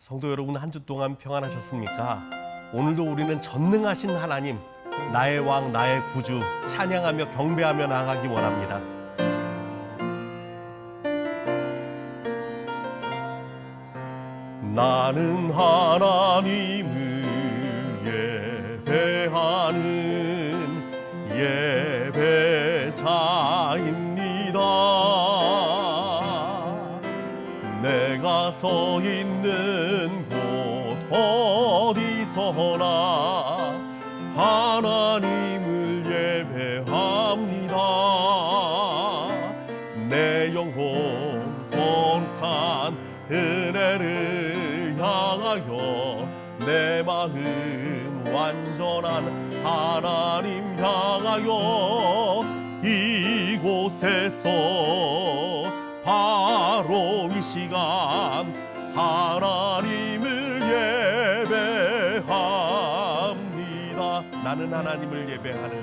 성도 여러분, 한 주 동안 평안하셨습니까? 오늘도 우리는 전능하신 하나님, 나의 왕, 나의 구주 찬양하며 경배하며 나아가기 원합니다. 나는 하나님을 예배하는 예배자입니다. 내가 서 있는 곳 어디서나 하나님을 예배합니다. 내 영혼 거룩한 은혜를 향하여 내 마음 완전한 하나님 향하여 이곳에서 바로 이 시간 하나님을 예배합니다. 나는 하나님을 예배하는,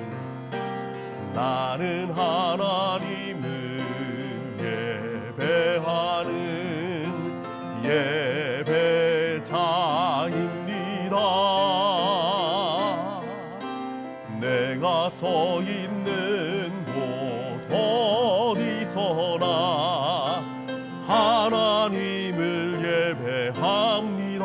나는 하나님을 예배하는 예배자입니다. 내가 서 있는 곳 어디서나 하나님을 예배합니다.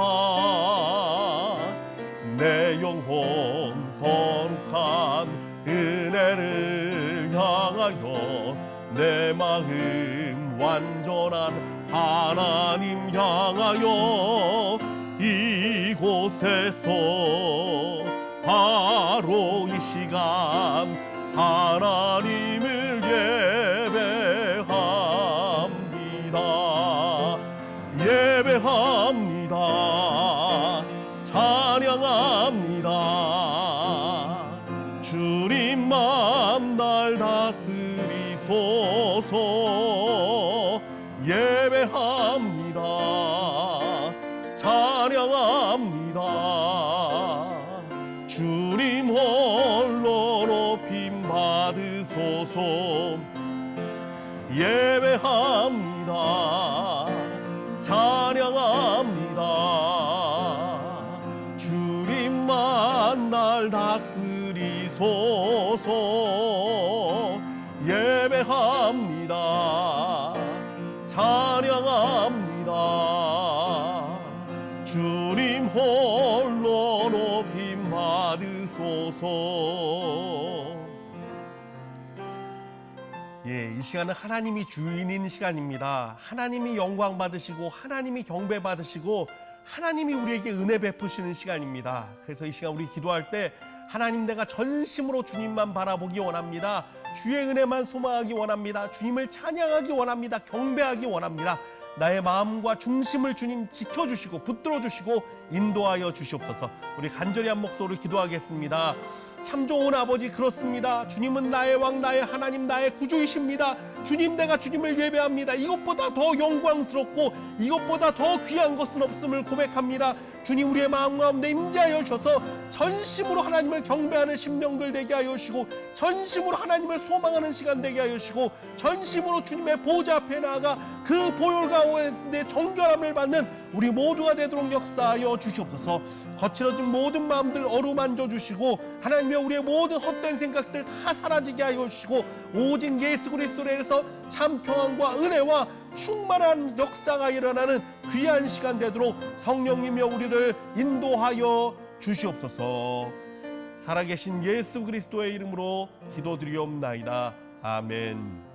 내 영혼 거룩한 은혜를 향하여 내 마음 완전한 하나님 향하여 이곳에서 바로 이 시간 하나님을 예배합니다. 예배합니다. 찬양합니다. 주님만 날 다스리소서. 예배합니다. 찬양합니다. 주님 홀로 높임 받으소서. 예배합니다. 찬양합니다. 주님만 날 다스리소서. 예배합니다. 찬양합니다. 주님 홀로 높임 받으소서. 이 시간은 하나님이 주인인 시간입니다. 하나님이 영광 받으시고 하나님이 경배 받으시고 하나님이 우리에게 은혜 베푸시는 시간입니다. 그래서 이 시간 우리 기도할 때 하나님, 내가 전심으로 주님만 바라보기 원합니다. 주의 은혜만 소망하기 원합니다. 주님을 찬양하기 원합니다. 경배하기 원합니다. 나의 마음과 중심을 주님 지켜주시고 붙들어주시고 인도하여 주시옵소서. 우리 간절히 한 목소리로 기도하겠습니다. 참 좋은 아버지, 그렇습니다. 주님은 나의 왕, 나의 하나님, 나의 구주이십니다. 주님, 내가 주님을 예배합니다. 이것보다 더 영광스럽고 이것보다 더 귀한 것은 없음을 고백합니다. 주님, 우리의 마음 가운데 임재하여 주셔서 전심으로 하나님을 경배하는 심령들 되게 하여 주시고 전심으로 하나님을 소망하는 시간 되게 하여 주시고 전심으로 주님의 보좌 앞에 나아가 그 보혈 가운데 정결함을 받는 우리 모두가 되도록 역사하여 주시옵소서. 거칠어진 모든 마음들 어루만져 주시고 하나님의 우리의 모든 헛된 생각들 다 사라지게 하여 주시고 오직 예수 그리스도로 인해서 참 평안과 은혜와 충만한 역사가 일어나는 귀한 시간 되도록 성령님여 우리를 인도하여 주시옵소서. 살아계신 예수 그리스도의 이름으로 기도드리옵나이다. 아멘.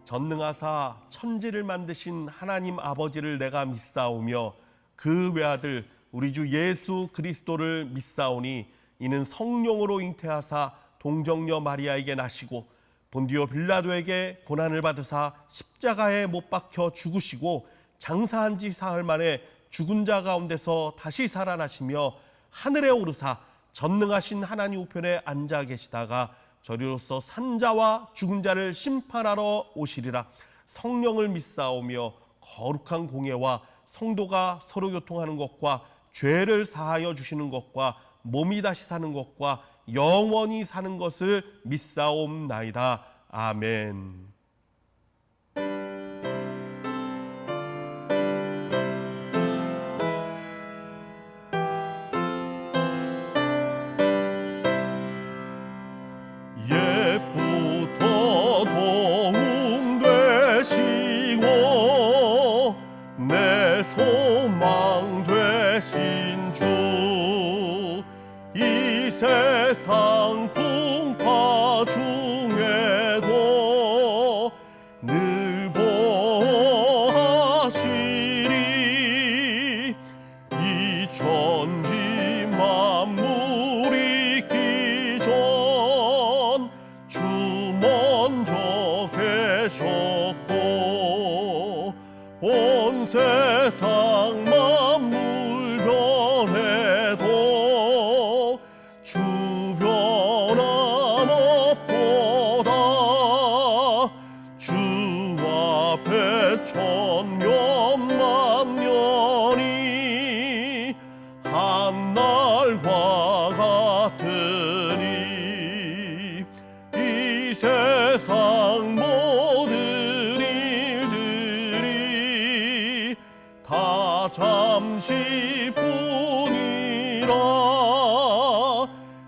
전능하사 천지를 만드신 하나님 아버지를 내가 믿사오며 그 외아들 우리 주 예수 그리스도를 믿사오니 이는 성령으로 잉태하사 동정녀 마리아에게 나시고 본디오 빌라도에게 고난을 받으사 십자가에 못 박혀 죽으시고 장사한 지 사흘 만에 죽은 자 가운데서 다시 살아나시며 하늘에 오르사 전능하신 하나님 우편에 앉아 계시다가 저리로서 산자와 죽은 자를 심판하러 오시리라. 성령을 믿사오며 거룩한 공예와 성도가 서로 교통하는 것과 죄를 사하여 주시는 것과 몸이 다시 사는 것과 영원히 사는 것을 믿사옵나이다. 아멘. 중에도 늘 보시리. 이 천지 만물 있기 전 주 먼저 계셨고 온 세상 만물 변해도 주 변함 없도다. 주 앞에 천년만 년이 한날과 같으니 이 세상 모든 일들이 다 잠시뿐이라.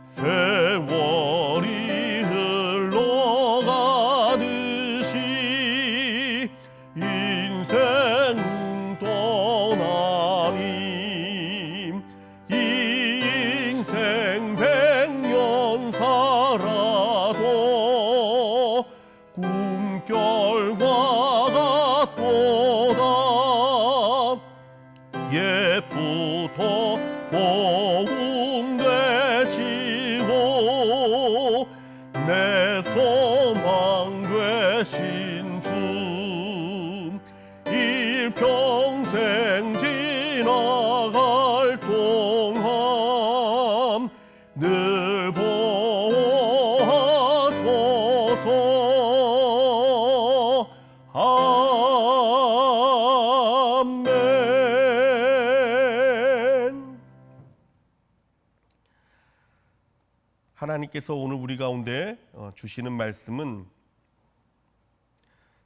세월이 흘러가듯이 인생은 떠나니 이 인생 100년 살아도 꿈결과 같도다. 옛부터 도움 되시고 내 소망 되신 주 일평생 지나갈 동안 늘 보호하소서. 아멘. 하나님께서 오늘 우리 가운데 주시는 말씀은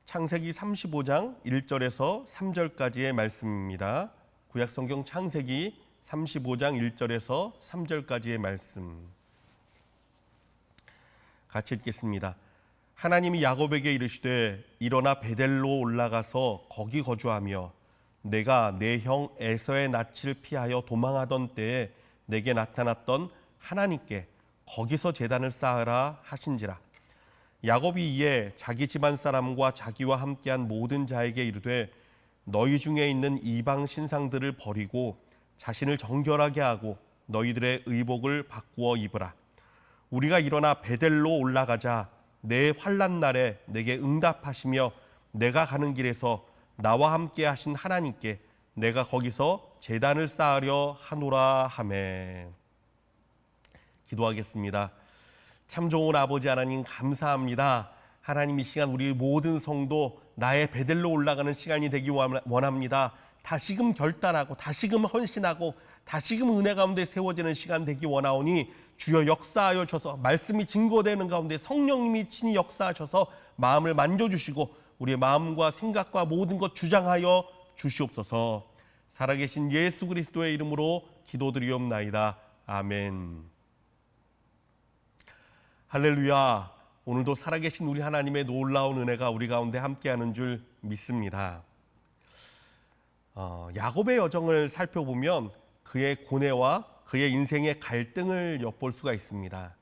창세기 35장 1절에서 3절까지의 말씀입니다. 구약성경 창세기 35장 1절에서 3절까지의 말씀 같이 읽겠습니다. 하나님이 야곱에게 이르시되 일어나 베델로 올라가서 거기 거주하며 내가 내 형 에서의 낯을 피하여 도망하던 때에 내게 나타났던 하나님께 거기서 제단을 쌓으라 하신지라. 야곱이 이에 자기 집안 사람과 자기와 함께한 모든 자에게 이르되 너희 중에 있는 이방 신상들을 버리고 자신을 정결하게 하고 너희들의 의복을 바꾸어 입으라. 우리가 일어나 베델로 올라가자. 내 환난 날에 내게 응답하시며 내가 가는 길에서 나와 함께 하신 하나님께 내가 거기서 제단을 쌓으려 하노라 하매. 기도하겠습니다. 참 좋은 아버지 하나님 감사합니다. 하나님 이 시간 우리 모든 성도 나의 베델로 올라가는 시간이 되기 원합니다. 다시금 결단하고 다시금 헌신하고 다시금 은혜 가운데 세워지는 시간 되기 원하오니 주여 역사하여 주셔서 말씀이 증거되는 가운데 성령님이 친히 역사하셔서 마음을 만져주시고 우리의 마음과 생각과 모든 것 주장하여 주시옵소서. 살아계신 예수 그리스도의 이름으로 기도드리옵나이다. 아멘. 할렐루야. 오늘도 살아계신 우리 하나님의 놀라운 은혜가 우리 가운데 함께하는 줄 믿습니다. 야곱의 여정을 살펴보면 그의 고뇌와 그의 인생의 갈등을 엿볼 수가 있습니다.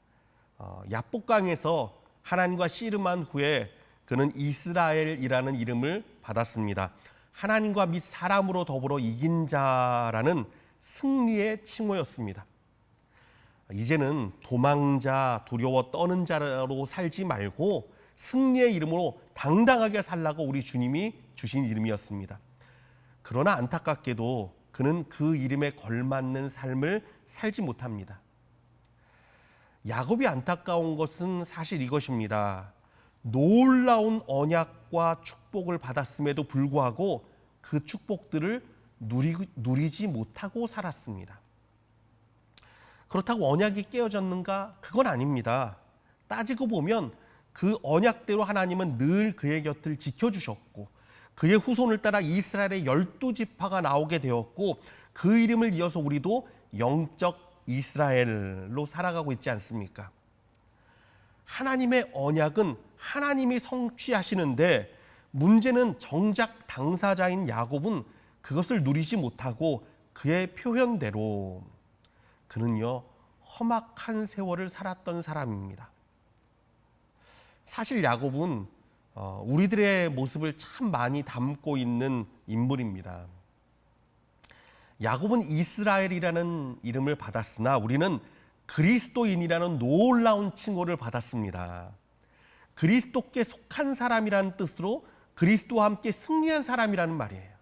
야복강에서 하나님과 씨름한 후에 그는 이스라엘이라는 이름을 받았습니다. 하나님과 및 사람으로 더불어 이긴 자라는 승리의 칭호였습니다. 이제는 도망자, 두려워 떠는 자로 살지 말고 승리의 이름으로 당당하게 살라고 우리 주님이 주신 이름이었습니다. 그러나 안타깝게도 그는 그 이름에 걸맞는 삶을 살지 못합니다. 야곱이 안타까운 것은 사실 이것입니다. 놀라운 언약과 축복을 받았음에도 불구하고 그 축복들을 누리지 못하고 살았습니다. 그렇다고 언약이 깨어졌는가? 그건 아닙니다. 따지고 보면 그 언약대로 하나님은 늘 그의 곁을 지켜주셨고 그의 후손을 따라 이스라엘의 12지파가 나오게 되었고 그 이름을 이어서 우리도 영적 이스라엘로 살아가고 있지 않습니까? 하나님의 언약은 하나님이 성취하시는데 문제는 정작 당사자인 야곱은 그것을 누리지 못하고 그의 표현대로 그는요 험악한 세월을 살았던 사람입니다. 사실 야곱은 우리들의 모습을 참 많이 담고 있는 인물입니다. 야곱은 이스라엘이라는 이름을 받았으나 우리는 그리스도인이라는 놀라운 칭호를 받았습니다. 그리스도께 속한 사람이라는 뜻으로 그리스도와 함께 승리한 사람이라는 말이에요.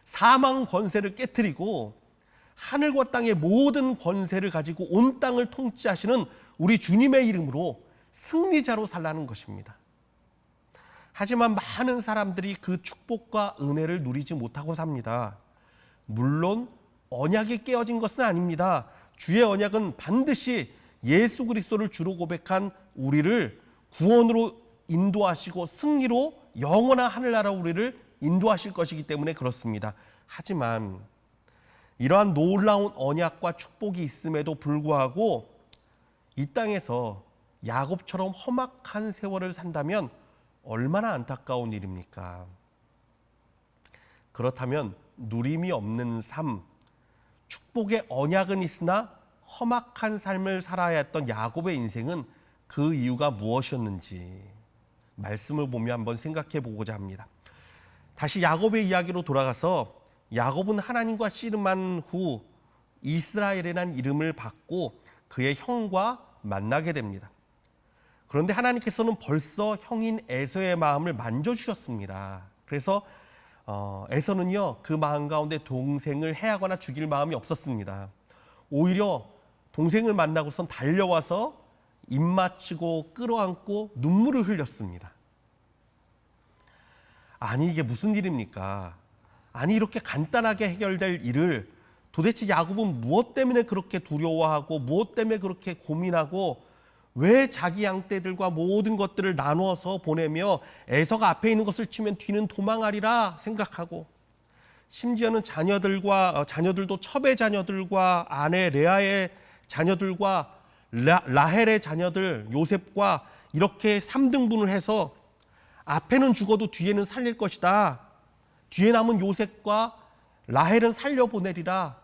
사망 권세를 깨뜨리고 하늘과 땅의 모든 권세를 가지고 온 땅을 통치하시는 우리 주님의 이름으로 승리자로 살라는 것입니다. 하지만 많은 사람들이 그 축복과 은혜를 누리지 못하고 삽니다. 물론 언약이 깨어진 것은 아닙니다. 주의 언약은 반드시 예수 그리스도를 주로 고백한 우리를 구원으로 인도하시고 승리로 영원한 하늘나라 우리를 인도하실 것이기 때문에 그렇습니다. 하지만 이러한 놀라운 언약과 축복이 있음에도 불구하고 이 땅에서 야곱처럼 험악한 세월을 산다면 얼마나 안타까운 일입니까? 그렇다면 누림이 없는 삶, 축복의 언약은 있으나 험악한 삶을 살아야 했던 야곱의 인생은 그 이유가 무엇이었는지 말씀을 보며 한번 생각해 보고자 합니다. 다시 야곱의 이야기로 돌아가서 야곱은 하나님과 씨름한 후 이스라엘이라는 이름을 받고 그의 형과 만나게 됩니다. 그런데 하나님께서는 벌써 형인 에서의 마음을 만져주셨습니다. 그래서 에서는요, 그 마음 가운데 동생을 해하거나 죽일 마음이 없었습니다. 오히려 동생을 만나고선 달려와서 입맞추고 끌어안고 눈물을 흘렸습니다. 아니, 이게 무슨 일입니까? 아니, 이렇게 간단하게 해결될 일을 도대체 야곱은 무엇 때문에 그렇게 두려워하고 무엇 때문에 그렇게 고민하고 왜 자기 양떼들과 모든 것들을 나누어서 보내며 에서가 앞에 있는 것을 치면 뒤는 도망하리라 생각하고, 심지어는 자녀들도 첩의 자녀들과 아내 레아의 자녀들과 라헬의 자녀들 요셉과 이렇게 3등분을 해서 앞에는 죽어도 뒤에는 살릴 것이다. 뒤에 남은 요셉과 라헬은 살려보내리라.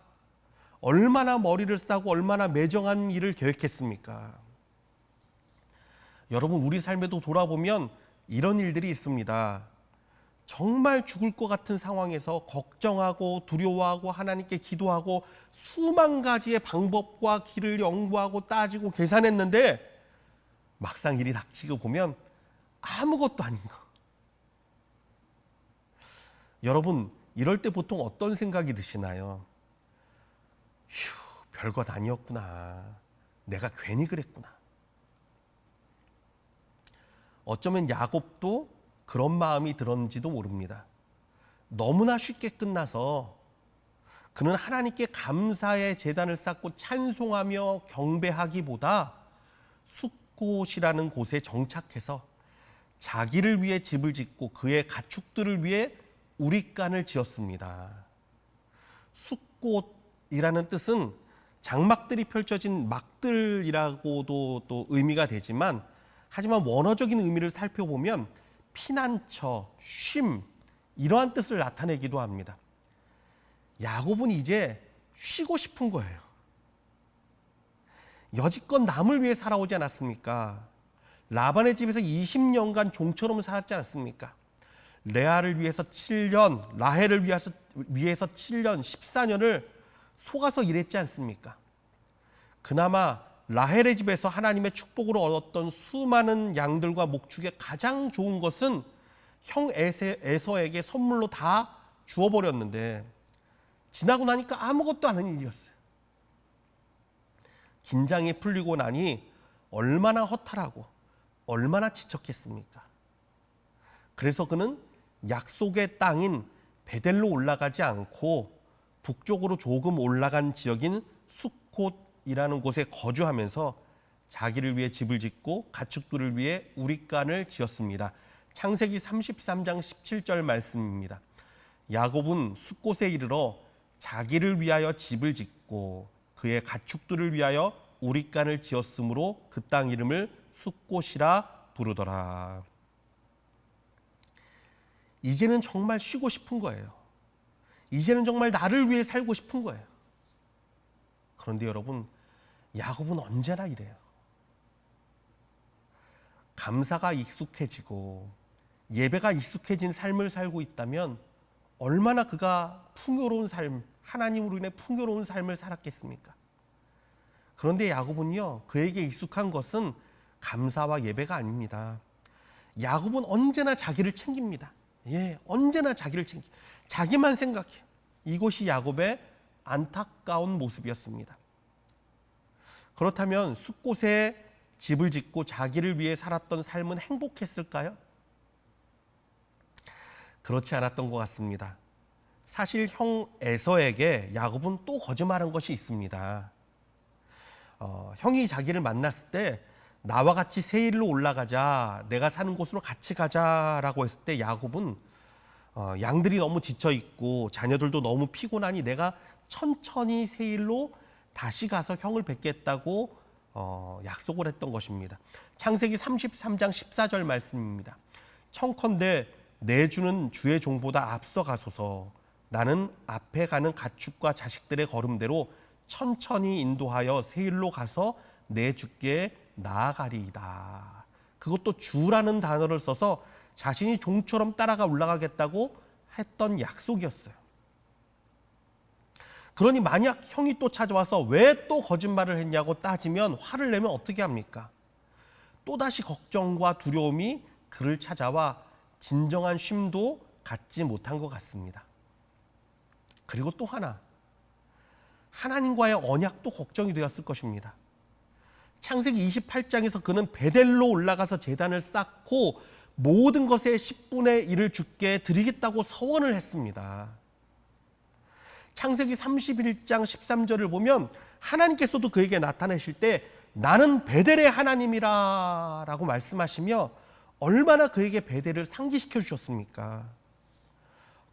얼마나 머리를 싸고 얼마나 매정한 일을 계획했습니까? 여러분, 우리 삶에도 돌아보면 이런 일들이 있습니다. 정말 죽을 것 같은 상황에서 걱정하고 두려워하고 하나님께 기도하고 수만 가지의 방법과 길을 연구하고 따지고 계산했는데 막상 일이 닥치고 보면 아무것도 아닌 거. 여러분, 이럴 때 보통 어떤 생각이 드시나요? 휴, 별것 아니었구나. 내가 괜히 그랬구나. 어쩌면 야곱도 그런 마음이 들었는지도 모릅니다. 너무나 쉽게 끝나서 그는 하나님께 감사의 제단을 쌓고 찬송하며 경배하기보다 숫곳이라는 곳에 정착해서 자기를 위해 집을 짓고 그의 가축들을 위해 우릿간을 지었습니다. 숫곳이라는 뜻은 장막들이 펼쳐진 막들이라고도 또 의미가 되지만, 하지만 원어적인 의미를 살펴보면 피난처, 쉼, 이러한 뜻을 나타내기도 합니다. 야곱은 이제 쉬고 싶은 거예요. 여지껏 남을 위해 살아오지 않았습니까? 라반의 집에서 20년간 종처럼 살았지 않았습니까? 레아를 위해서 7년, 라헬을 위해서 7년, 14년을 속아서 일했지 않습니까? 그나마 라헬의 집에서 하나님의 축복으로 얻었던 수많은 양들과 목축의 가장 좋은 것은 형 에서에게 선물로 다 주어버렸는데 지나고 나니까 아무것도 아닌 일이었어요. 긴장이 풀리고 나니 얼마나 허탈하고 얼마나 지쳤겠습니까? 그래서 그는 약속의 땅인 베델로 올라가지 않고 북쪽으로 조금 올라간 지역인 숫곳이라는 곳에 거주하면서 자기를 위해 집을 짓고 가축들을 위해 우릿간을 지었습니다. 창세기 33장 17절 말씀입니다. 야곱은 숫곳에 이르러 자기를 위하여 집을 짓고 그의 가축들을 위하여 우릿간을 지었으므로 그 땅 이름을 숫곳이라 부르더라. 이제는 정말 쉬고 싶은 거예요. 이제는 정말 나를 위해 살고 싶은 거예요. 그런데 여러분, 야곱은 언제나 이래요. 감사가 익숙해지고 예배가 익숙해진 삶을 살고 있다면 얼마나 그가 풍요로운 삶, 하나님으로 인해 풍요로운 삶을 살았겠습니까? 그런데 야곱은요, 그에게 익숙한 것은 감사와 예배가 아닙니다. 야곱은 언제나 자기를 챙깁니다. 언제나 자기를 자기만 생각해요. 이것이 야곱의 안타까운 모습이었습니다. 그렇다면 숲곳에 집을 짓고 자기를 위해 살았던 삶은 행복했을까요? 그렇지 않았던 것 같습니다. 사실 형 에서에게 야곱은 또 거짓말한 것이 있습니다. 형이 자기를 만났을 때 나와 같이 세일로 올라가자, 내가 사는 곳으로 같이 가자라고 했을 때 야곱은 양들이 너무 지쳐있고 자녀들도 너무 피곤하니 내가 천천히 세일로 다시 가서 형을 뵙겠다고 약속을 했던 것입니다. 창세기 33장 14절 말씀입니다. 청컨대 내 주는 주의 종보다 앞서가소서. 나는 앞에 가는 가축과 자식들의 걸음대로 천천히 인도하여 세일로 가서 내 주께 나아가리이다. 그것도 주라는 단어를 써서 자신이 종처럼 따라가 올라가겠다고 했던 약속이었어요. 그러니 만약 형이 또 찾아와서 왜 또 거짓말을 했냐고 따지면 화를 내면 어떻게 합니까? 또다시 걱정과 두려움이 그를 찾아와 진정한 쉼도 갖지 못한 것 같습니다. 그리고 또 하나, 하나님과의 언약도 걱정이 되었을 것입니다. 창세기 28장에서 그는 베델로 올라가서 제단을 쌓고 모든 것의 10분의 1을 주께 드리겠다고 서원을 했습니다. 창세기 31장 13절을 보면 하나님께서도 그에게 나타내실 때 나는 베델의 하나님이라 라고 말씀하시며 얼마나 그에게 베델을 상기시켜 주셨습니까?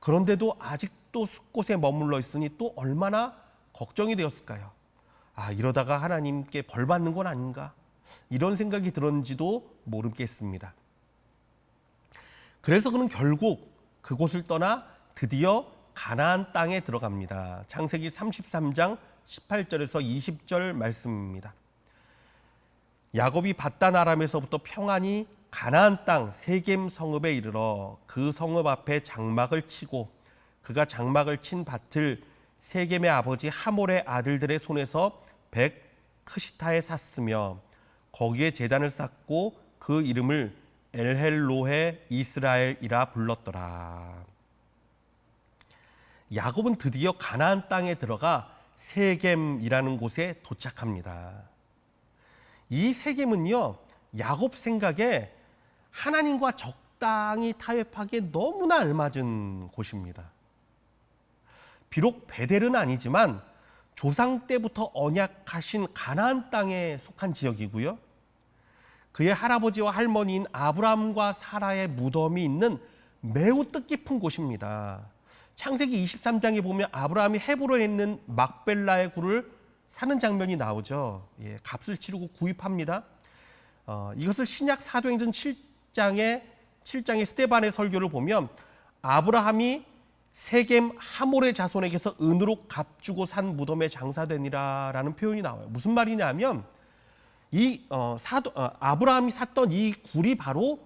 그런데도 아직도 숲곳에 머물러 있으니 또 얼마나 걱정이 되었을까요? 이러다가 하나님께 벌 받는 건 아닌가? 이런 생각이 들었는지도 모르겠습니다. 그래서 그는 결국 그곳을 떠나 드디어 가나안 땅에 들어갑니다. 창세기 33장 18절에서 20절 말씀입니다. 야곱이 밧단 아람에서부터 평안히 가나안 땅 세겜 성읍에 이르러 그 성읍 앞에 장막을 치고 그가 장막을 친 밭을 세겜의 아버지 하몰의 아들들의 손에서 백 크시타에 샀으며 거기에 제단을 쌓고 그 이름을 엘헬로헤 이스라엘이라 불렀더라. 야곱은 드디어 가나안 땅에 들어가 세겜이라는 곳에 도착합니다. 이 세겜은요, 야곱 생각에 하나님과 적당히 타협하기에 너무나 알맞은 곳입니다. 비록 베델은 아니지만 조상 때부터 언약하신 가나안 땅에 속한 지역이고요. 그의 할아버지와 할머니인 아브라함과 사라의 무덤이 있는 매우 뜻깊은 곳입니다. 창세기 23장에 보면 아브라함이 헤브론에 있는 막벨라의 굴을 사는 장면이 나오죠. 값을 치르고 구입합니다. 이것을 신약 사도행전 7장의 스데반의 설교를 보면 아브라함이 세겜 하몰의 자손에게서 은으로 값주고 산 무덤에 장사되니라라는 표현이 나와요. 무슨 말이냐면 아브라함이 샀던 이 굴이 바로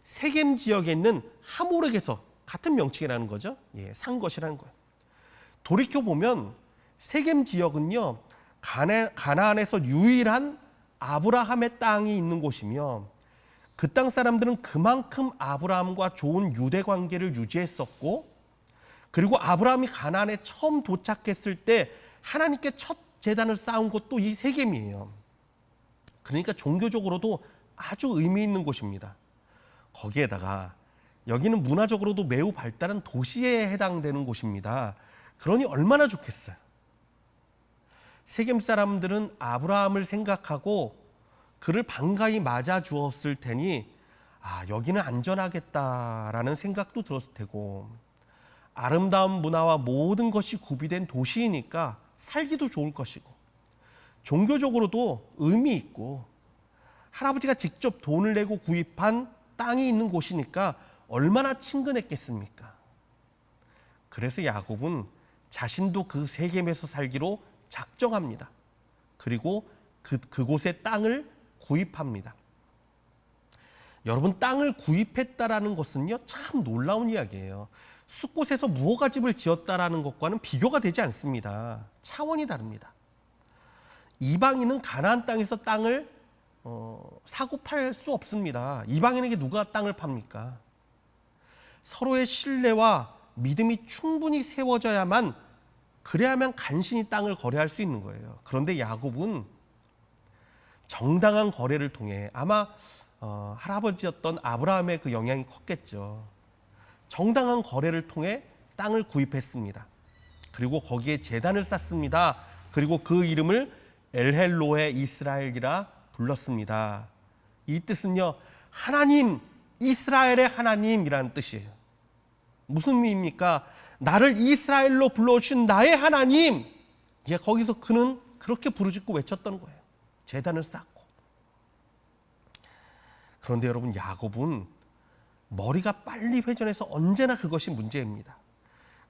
세겜 지역에 있는 하몰에게서 같은 명칭이라는 거죠. 산 것이라는 거예요. 돌이켜 보면 세겜 지역은요, 가나안에서 유일한 아브라함의 땅이 있는 곳이며 그 땅 사람들은 그만큼 아브라함과 좋은 유대 관계를 유지했었고, 그리고 아브라함이 가나안에 처음 도착했을 때 하나님께 첫 제단을 쌓은 곳도 이 세겜이에요. 그러니까 종교적으로도 아주 의미 있는 곳입니다. 거기에다가 여기는 문화적으로도 매우 발달한 도시에 해당되는 곳입니다. 그러니 얼마나 좋겠어요. 세겜 사람들은 아브라함을 생각하고 그를 반가이 맞아 주었을 테니 여기는 안전하겠다라는 생각도 들었을 테고, 아름다운 문화와 모든 것이 구비된 도시이니까 살기도 좋을 것이고, 종교적으로도 의미 있고, 할아버지가 직접 돈을 내고 구입한 땅이 있는 곳이니까 얼마나 친근했겠습니까? 그래서 야곱은 자신도 그 세겜에서 살기로 작정합니다. 그리고 그곳의 땅을 구입합니다. 여러분, 땅을 구입했다라는 것은요, 참 놀라운 이야기예요. 숫곳에서 무허가집을 지었다라는 것과는 비교가 되지 않습니다. 차원이 다릅니다. 이방인은 가나안 땅에서 땅을 사고 팔 수 없습니다. 이방인에게 누가 땅을 팝니까? 서로의 신뢰와 믿음이 충분히 세워져야만, 그래야만 간신히 땅을 거래할 수 있는 거예요. 그런데 야곱은 정당한 거래를 통해, 아마 할아버지였던 아브라함의 그 영향이 컸겠죠. 정당한 거래를 통해 땅을 구입했습니다. 그리고 거기에 제단을 쌓습니다. 그리고 그 이름을 엘헬로헤 이스라엘이라 불렀습니다. 이 뜻은요, 하나님, 이스라엘의 하나님이라는 뜻이에요. 무슨 의미입니까? 나를 이스라엘로 불러주신 나의 하나님. 예, 거기서 그는 그렇게 부르짖고 외쳤던 거예요. 제단을 쌓고. 그런데 여러분, 야곱은 머리가 빨리 회전해서 언제나 그것이 문제입니다.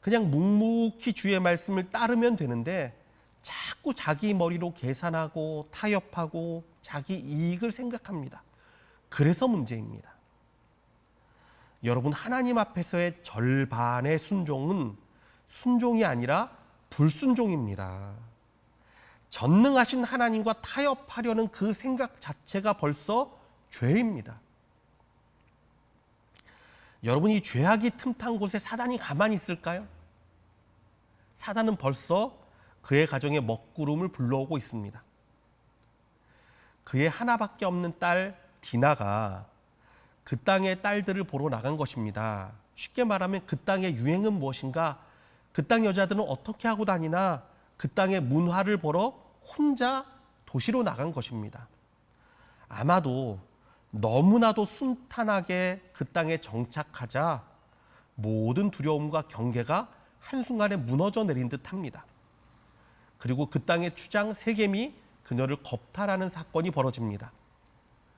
그냥 묵묵히 주의 말씀을 따르면 되는데 자꾸 자기 머리로 계산하고 타협하고 자기 이익을 생각합니다. 그래서 문제입니다. 여러분, 하나님 앞에서의 절반의 순종은 순종이 아니라 불순종입니다. 전능하신 하나님과 타협하려는 그 생각 자체가 벌써 죄입니다. 여러분, 이 죄악이 틈탄 곳에 사단이 가만히 있을까요? 사단은 벌써 그의 가정에 먹구름을 불러오고 있습니다. 그의 하나밖에 없는 딸 디나가 그 땅의 딸들을 보러 나간 것입니다. 쉽게 말하면 그 땅의 유행은 무엇인가? 그 땅 여자들은 어떻게 하고 다니나? 그 땅의 문화를 보러 혼자 도시로 나간 것입니다. 아마도 너무나도 순탄하게 그 땅에 정착하자 모든 두려움과 경계가 한순간에 무너져 내린 듯합니다. 그리고 그 땅의 추장 세겜이 그녀를 겁탈하는 사건이 벌어집니다.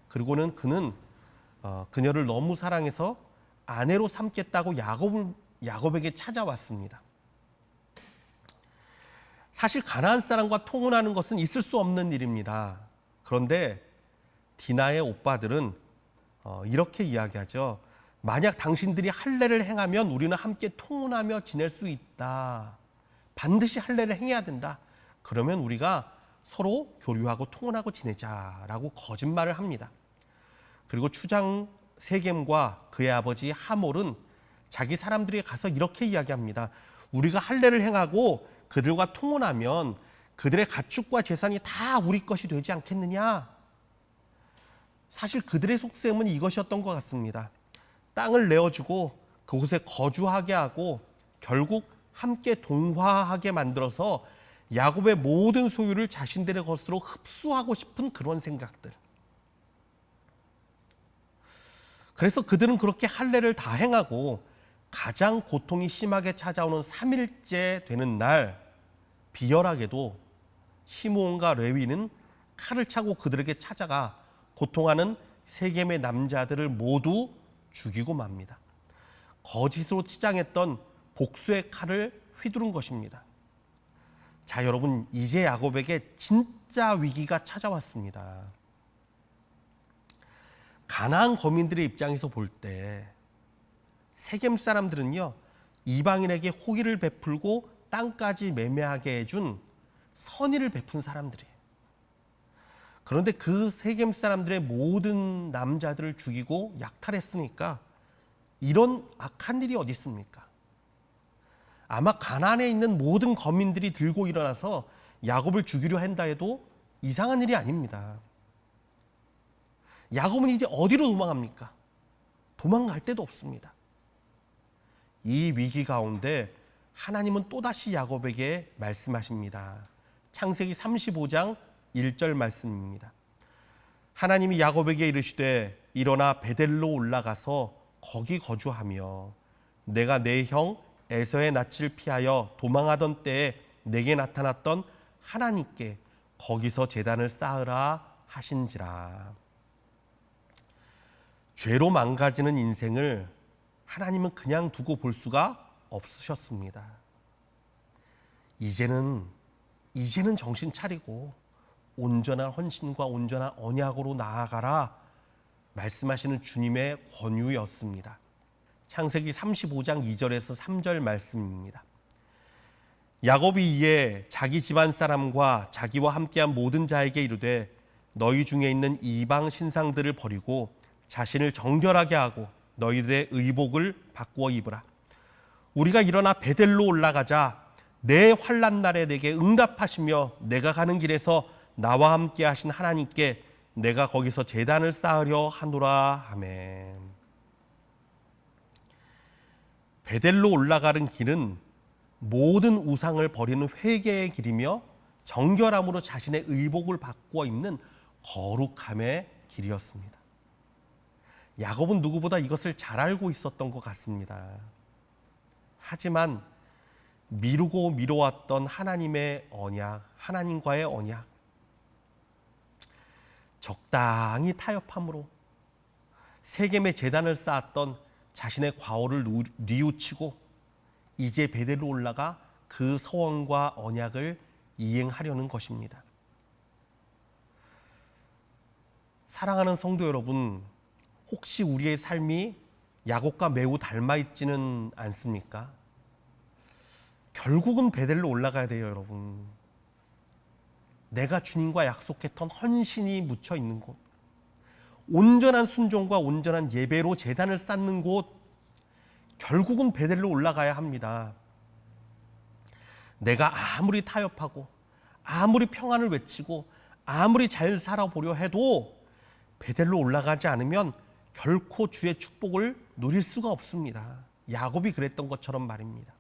그리고는 그는 그녀를 너무 사랑해서 아내로 삼겠다고 야곱에게 찾아왔습니다. 사실 가나안 사람과 통혼하는 것은 있을 수 없는 일입니다. 그런데 디나의 오빠들은 이렇게 이야기하죠. 만약 당신들이 할례를 행하면 우리는 함께 통혼하며 지낼 수 있다. 반드시 할례를 행해야 된다. 그러면 우리가 서로 교류하고 통혼하고 지내자라고 거짓말을 합니다. 그리고 추장 세겜과 그의 아버지 하몰은 자기 사람들이 가서 이렇게 이야기합니다. 우리가 할례를 행하고 그들과 통혼하면 그들의 가축과 재산이 다 우리 것이 되지 않겠느냐? 사실 그들의 속셈은 이것이었던 것 같습니다. 땅을 내어주고 그곳에 거주하게 하고 결국 함께 동화하게 만들어서 야곱의 모든 소유를 자신들의 것으로 흡수하고 싶은 그런 생각들. 그래서 그들은 그렇게 할례를 다 행하고 가장 고통이 심하게 찾아오는 3일째 되는 날, 비열하게도 시므온과 레위는 칼을 차고 그들에게 찾아가 고통하는 세겜의 남자들을 모두 죽이고 맙니다. 거짓으로 치장했던 복수의 칼을 휘두른 것입니다. 자, 여러분, 이제 야곱에게 진짜 위기가 찾아왔습니다. 가나안 거민들의 입장에서 볼 때 세겜 사람들은요, 이방인에게 호의를 베풀고 땅까지 매매하게 해준 선의를 베푼 사람들이에요. 그런데 그 세겜 사람들의 모든 남자들을 죽이고 약탈했으니까 이런 악한 일이 어디 있습니까? 아마 가나안에 있는 모든 거민들이 들고 일어나서 야곱을 죽이려 한다 해도 이상한 일이 아닙니다. 야곱은 이제 어디로 도망합니까? 도망갈 데도 없습니다. 이 위기 가운데 하나님은 또다시 야곱에게 말씀하십니다. 창세기 35장 1절 말씀입니다. 하나님이 야곱에게 이르시되 일어나 베델로 올라가서 거기 거주하며 내가 내 형 에서의 낯을 피하여 도망하던 때에 내게 나타났던 하나님께 거기서 제단을 쌓으라 하신지라. 죄로 망가지는 인생을 하나님은 그냥 두고 볼 수가 없으셨습니다. 이제는 정신 차리고 온전한 헌신과 온전한 언약으로 나아가라. 말씀하시는 주님의 권유였습니다. 창세기 35장 2절에서 3절 말씀입니다. 야곱이 이에 자기 집안 사람과 자기와 함께한 모든 자에게 이르되 너희 중에 있는 이방 신상들을 버리고 자신을 정결하게 하고 너희들의 의복을 바꾸어 입으라. 우리가 일어나 베델로 올라가자. 내 환난 날에 내게 응답하시며 내가 가는 길에서 나와 함께 하신 하나님께 내가 거기서 제단을 쌓으려 하노라. 아멘. 베델로 올라가는 길은 모든 우상을 버리는 회개의 길이며 정결함으로 자신의 의복을 바꾸어 입는 거룩함의 길이었습니다. 야곱은 누구보다 이것을 잘 알고 있었던 것 같습니다. 하지만 미루고 미뤄왔던 하나님의 언약, 하나님과의 언약, 적당히 타협함으로 세겜의 제단을 쌓았던 자신의 과오를 뉘우치고 이제 베델로 올라가 그 서원과 언약을 이행하려는 것입니다. 사랑하는 성도 여러분, 혹시 우리의 삶이 야곱과 매우 닮아 있지는 않습니까? 결국은 베델로 올라가야 돼요, 여러분. 내가 주님과 약속했던 헌신이 묻혀 있는 곳, 온전한 순종과 온전한 예배로 제단을 쌓는 곳, 결국은 베델로 올라가야 합니다. 내가 아무리 타협하고 아무리 평안을 외치고 아무리 잘 살아보려 해도 베델로 올라가지 않으면 결코 주의 축복을 누릴 수가 없습니다. 야곱이 그랬던 것처럼 말입니다.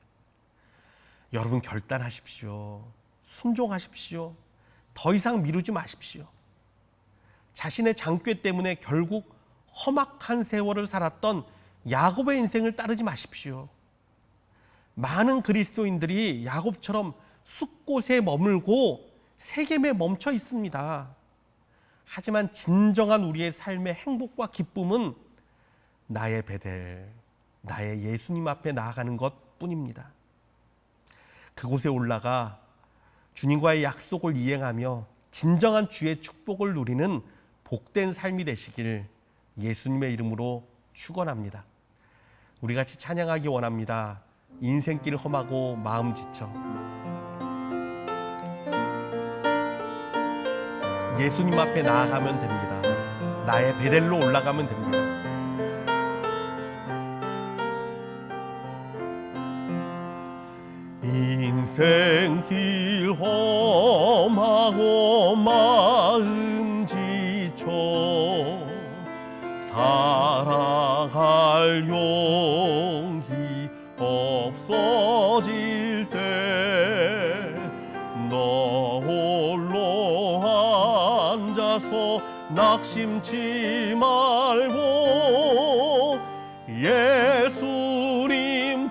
여러분, 결단하십시오. 순종하십시오. 더 이상 미루지 마십시오. 자신의 장꾀 때문에 결국 험악한 세월을 살았던 야곱의 인생을 따르지 마십시오. 많은 그리스도인들이 야곱처럼 숲곳에 머물고 세겜에 멈춰 있습니다. 하지만 진정한 우리의 삶의 행복과 기쁨은 나의 베델, 나의 예수님 앞에 나아가는 것뿐입니다. 그곳에 올라가 주님과의 약속을 이행하며 진정한 주의 축복을 누리는 복된 삶이 되시길 예수님의 이름으로 축원합니다. 우리 같이 찬양하기 원합니다. 인생길 험하고 마음 지쳐. 예수님 앞에 나아가면 됩니다. 나의 베델로 올라가면 됩니다. 인생길 험하고 마음 지쳐 살아갈 용기 없어질 때 너 홀로 앉아서 낙심치 말고 예수님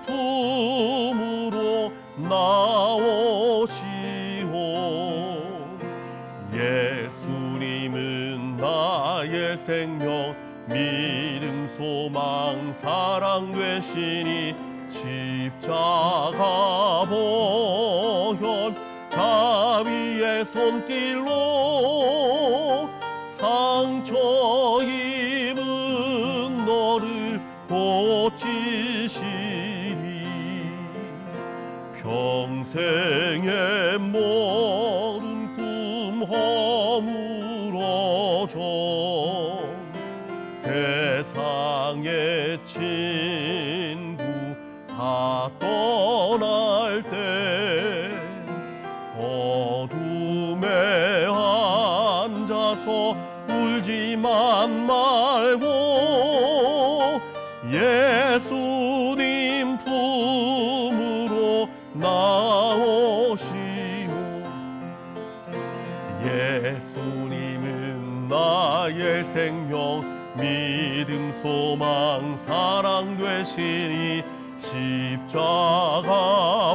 품으로 나오시오. 예수님은 나의 생명 믿음 소망 사랑 되시니 십자가 보혈 자비의 손길로 상처 입은 너를 고치시리. 평생의 모든 꿈 허물어져 세상의 친구 다 떠날 때 어둠에 앉아서 울지만 말고 예수님 품으로 나오시오. 예수님은 나의 생명 믿음 소망 사랑 되시니 십자가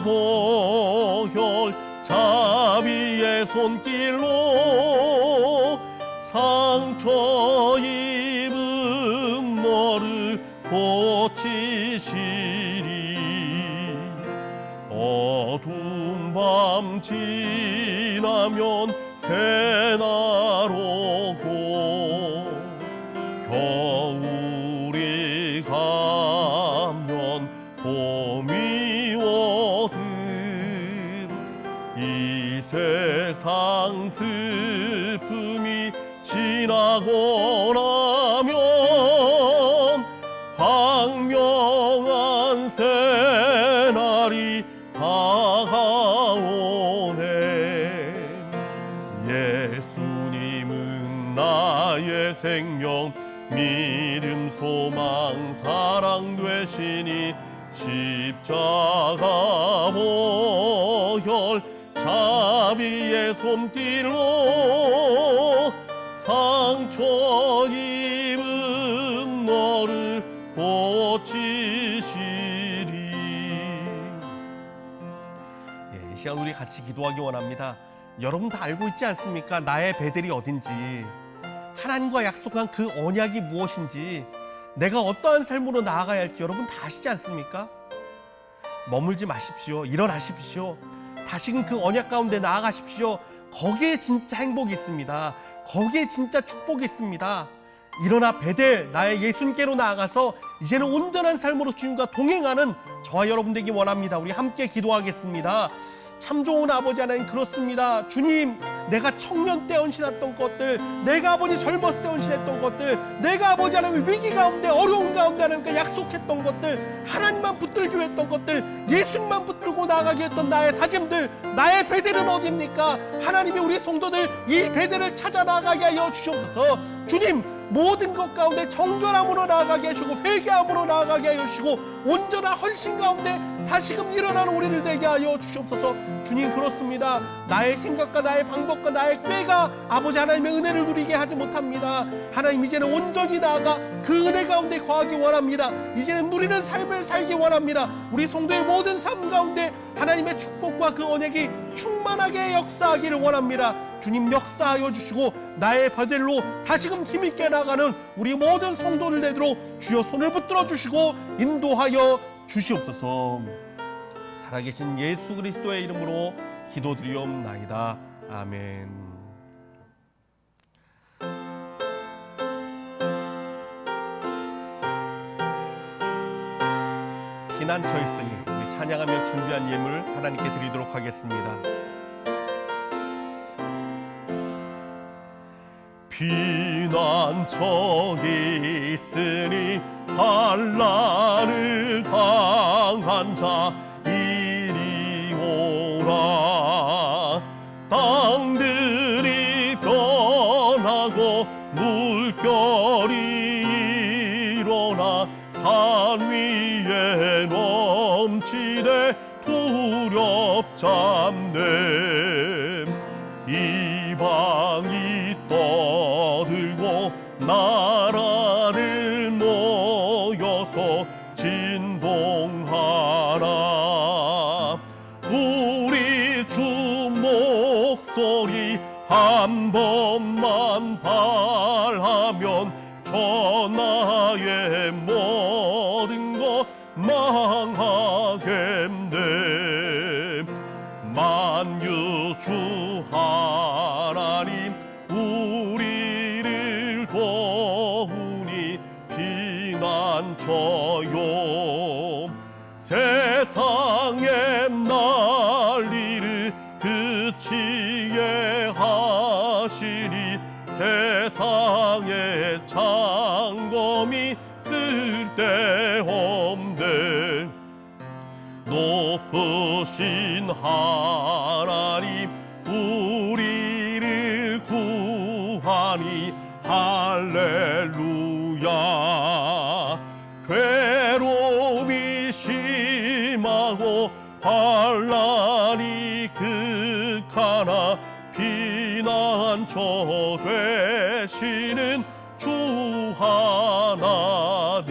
보혈 자비의 손길로 상처 입은 너를 고치시리. 어두운 밤 지나면 새날 오고 겨울이 가면 봄이 오듯 이 세상 슬픔이 지나고 나면 광명한 새날이 다가오네. 예수님은 나의 생명 믿음 소망 사랑 되시니 십자가 보혈 자비의 손길로 상처 입은 너를 고치시리. 이 시간 우리 같이 기도하기 원합니다. 여러분 다 알고 있지 않습니까? 나의 베델이 어딘지, 하나님과 약속한 그 언약이 무엇인지, 내가 어떠한 삶으로 나아가야 할지 여러분 다 아시지 않습니까? 머물지 마십시오. 일어나십시오. 다시금 그 언약 가운데 나아가십시오. 거기에 진짜 행복이 있습니다. 거기에 진짜 축복이 있습니다. 일어나 베델 나의 예수님께로 나아가서 이제는 온전한 삶으로 주님과 동행하는 저와 여러분 되기 원합니다. 우리 함께 기도하겠습니다. 참 좋은 아버지 하나님, 그렇습니다. 주님, 내가 청년 때 헌신했던 것들, 내가 아버지 젊었을 때 헌신했던 것들, 내가 아버지 하나님 위기 가운데 어려운 가운데 하나님께 약속했던 것들, 하나님만 붙들기로 했던 것들, 예수님만 붙들고 나아가게 했던 나의 다짐들, 나의 베델은 어디입니까? 하나님이 우리 성도들 이 베델을 찾아 나가게 하여 주시옵소서. 주님, 모든 것 가운데 정결함으로 나아가게 하시고 회개함으로 나아가게 하여 주시고 온전한 헌신 가운데 다시금 일어나는 우리를 되게 하여 주시옵소서. 주님, 그렇습니다. 나의 생각과 나의 방법과 나의 꾀가 아버지 하나님의 은혜를 누리게 하지 못합니다. 하나님, 이제는 온전히 나아가 그 은혜 가운데 거하기 원합니다. 이제는 누리는 삶을 살기 원합니다. 우리 성도의 모든 삶 가운데 하나님의 축복과 그 언약이 충만하게 역사하기를 원합니다. 주님, 역사하여 주시고 나의 베델로 다시금 힘있게 나가는 우리 모든 성도를 내도록 주여 손을 붙들어 주시고 인도하여 주시옵소서. 살아계신 예수 그리스도의 이름으로 기도드리옵나이다. 아멘. 피난처 있으니 우리 찬양하며 준비한 예물 하나님께 드리도록 하겠습니다. 피난처에 있으니 환난을 당한 자 이리 오라. 땅들이 변하고 물결이 일어나 산 위에 넘치되 두렵잡네. 이방이 떠들고 나라를 모여서 진동하라. 우리 주 목소리 한 번만 발하면 천하의 모든 것 망하겠네. 만유주 하나님 우리를 도우니 피난처요. 세상의 난리를 그치게 하시니 세상의 장검이 쓸데없네. 높으신 하나님 우리를 구하니 할렐루야. 괴로움이 심하고 환난이 극하나 피난처 되시는 주 하나님.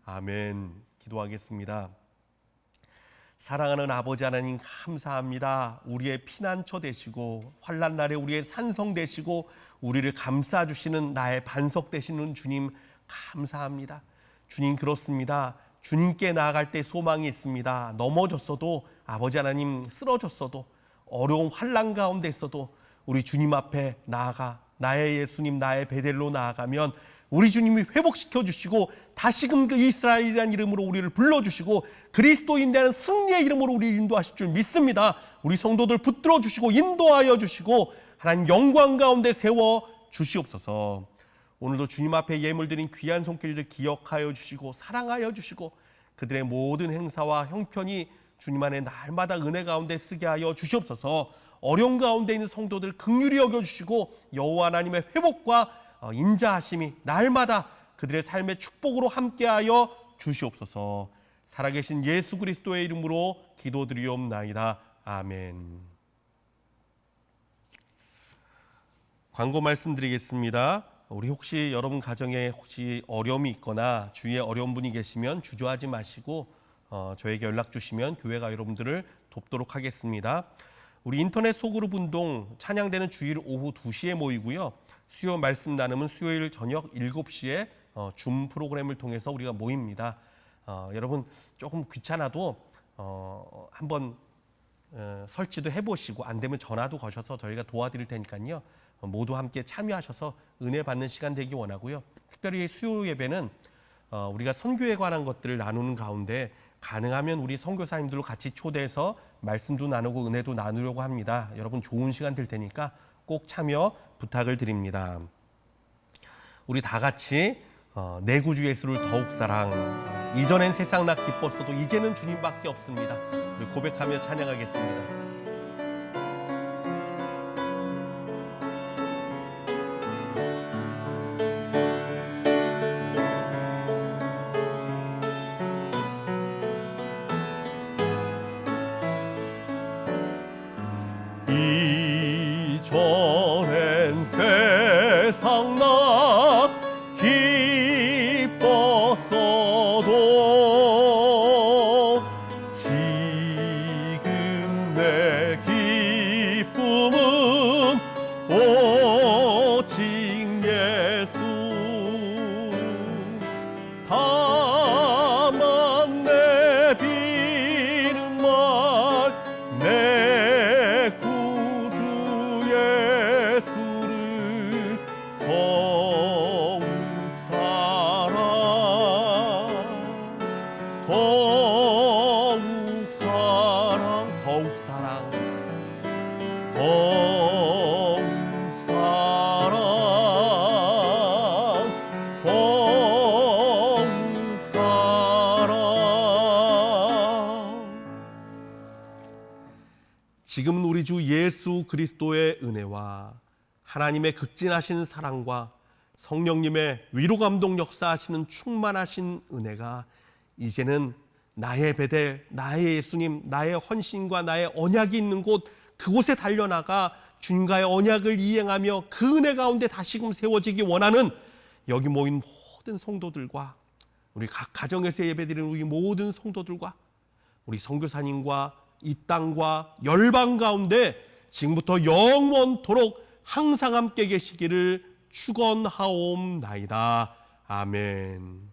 아멘. 기도하겠습니다. 사랑하는 아버지 하나님, 감사합니다. 우리의 피난처 되시고 환난 날에 우리의 산성 되시고 우리를 감싸 주시는 나의 반석 되시는 주님, 감사합니다. 주님, 그렇습니다. 주님께 나아갈 때 소망이 있습니다. 넘어졌어도, 아버지 하나님 쓰러졌어도, 어려운 환난 가운데 있어도 우리 주님 앞에 나아가 나의 예수님, 나의 베델로 나아가면 우리 주님이 회복시켜 주시고 다시금 그 이스라엘이라는 이름으로 우리를 불러주시고 그리스도인이라는 승리의 이름으로 우리를 인도하실 줄 믿습니다. 우리 성도들 붙들어 주시고 인도하여 주시고 하나님 영광 가운데 세워 주시옵소서. 오늘도 주님 앞에 예물 드린 귀한 손길들 기억하여 주시고 사랑하여 주시고 그들의 모든 행사와 형편이 주님 안에 날마다 은혜 가운데 쓰게 하여 주시옵소서. 어려운 가운데 있는 성도들 긍휼히 여겨주시고 여호와 하나님의 회복과 인자하심이 날마다 그들의 삶의 축복으로 함께하여 주시옵소서. 살아계신 예수 그리스도의 이름으로 기도드리옵나이다. 아멘. 광고 말씀드리겠습니다. 우리 혹시 여러분 가정에 혹시 어려움이 있거나 주위에 어려운 분이 계시면 주저하지 마시고 저에게 연락 주시면 교회가 여러분들을 돕도록 하겠습니다. 우리 인터넷 소그룹 운동 찬양대는 주일 오후 2시에 모이고요. 수요 말씀 나눔은 수요일 저녁 7시에 줌 프로그램을 통해서 우리가 모입니다. 여러분 조금 귀찮아도 한번 설치도 해보시고 안 되면 전화도 거셔서 저희가 도와드릴 테니까요. 모두 함께 참여하셔서 은혜 받는 시간 되기 원하고요. 특별히 수요 예배는 우리가 선교에 관한 것들을 나누는 가운데 가능하면 우리 선교사님들로 같이 초대해서 말씀도 나누고 은혜도 나누려고 합니다. 여러분 좋은 시간 될 테니까 꼭 참여 부탁을 드립니다. 우리 다 같이 내 구주 예수를 더욱 사랑. 이전엔 세상 나 기뻤어도 이제는 주님밖에 없습니다. 우리 고백하며 찬양하겠습니다. 이전엔 세상 나 기뻤어도 지금 내 기쁨은 오직 예수. 다만 내 비는 말 내 구주 예수를 더욱 사랑 더욱 사랑 더욱 사랑 더욱 사랑 더욱 사랑. 지금은 우리 주 예수 그리스도의 은혜와 하나님의 극진하신 사랑과 성령님의 위로 감동 역사하시는 충만하신 은혜가 이제는 나의 베델, 나의 예수님, 나의 헌신과 나의 언약이 있는 곳 그곳에 달려나가 주님과의 언약을 이행하며 그 은혜 가운데 다시금 세워지기 원하는 여기 모인 모든 성도들과 우리 각 가정에서 예배드리는 우리 모든 성도들과 우리 선교사님과 이 땅과 열방 가운데 지금부터 영원토록 항상 함께 계시기를 축원하옵나이다. 아멘.